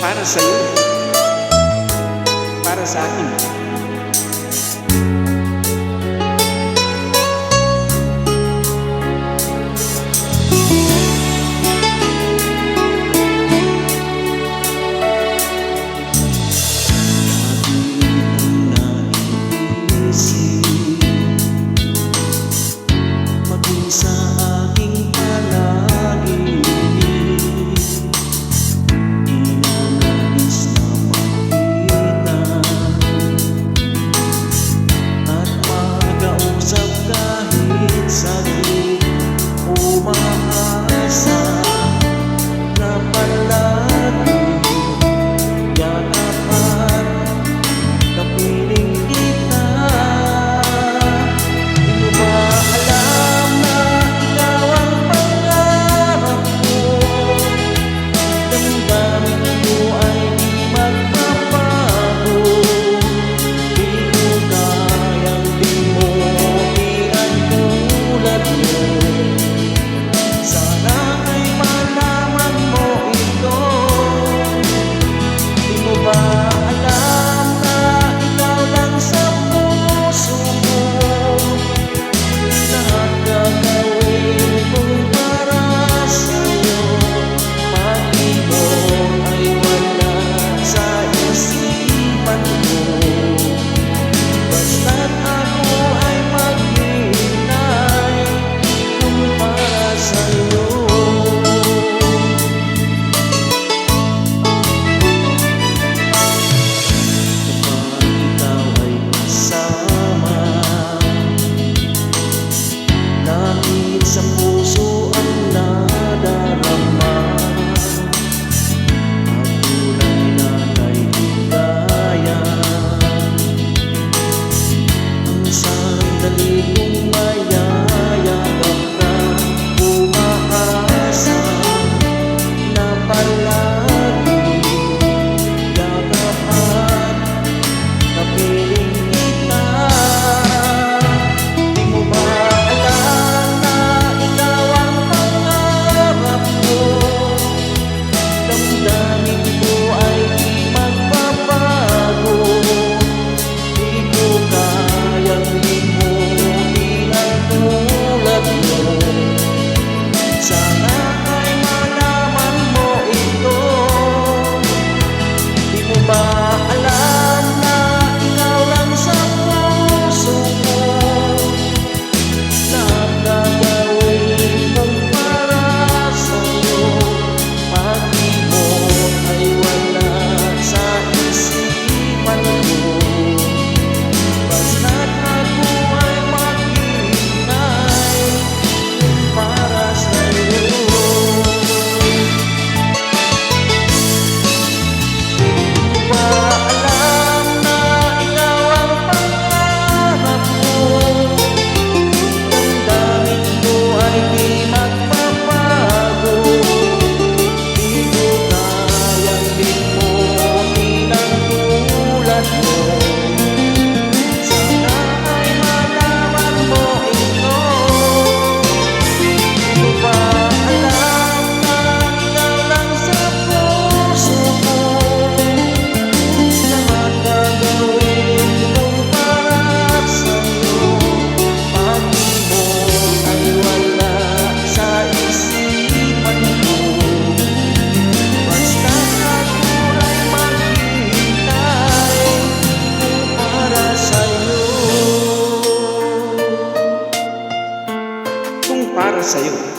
para sa'yo, para sa akin. Sa aking panaginip, di na nais na makita at magausap kahit saglit. Umaasa na palagi yakap at kapiling kita. Di mo ba alam na ikaw ang pangarap ko? Damdamin mo ay di magpapago. Di mo kayang limutin tulad mo. Sana ay malaman mo ito. Di mo ba alam na ikaw lang sa puso mo? Lahat gagawin kong para sa'yo. Pati mo ay wala sa isipan mo. Basta't ako ay maghihintay kung para sa'yo. Kapag ikaw ay kasama, langit sa puso ang nadarama. At tulay na kay higaya, ang sandali kong mayayakap ka. Umaasa na palagi yakap at kapiling kita. Di mo ba alam na ikaw ang pangarap ko? Damdamin ko ay di magbabago. Di ko kayang limutin ang tulad mo. Sana ay malaman mo ito. Di mo ba alam na ikaw lang sa puso ko? Lahat gagawin kong para sa'yo. Pati mo ay wala sa isipan mo. Basta't ako ay maghihintay para sa'yo. Di mo ba alam na ikaw ang pangarap ko? Damdamin ko ay di magpapago. Di ko kayang limutin ang tulad mo. Sana ay malaman mo ito. Di mo ba alam na ikaw lang sa puso ko? Lahat gagawin kong para sa'yo. Pati mo ay wala sa isipan mo. Basta't ako ay maghihintay kung para sa'yo. Kung para sa'yo.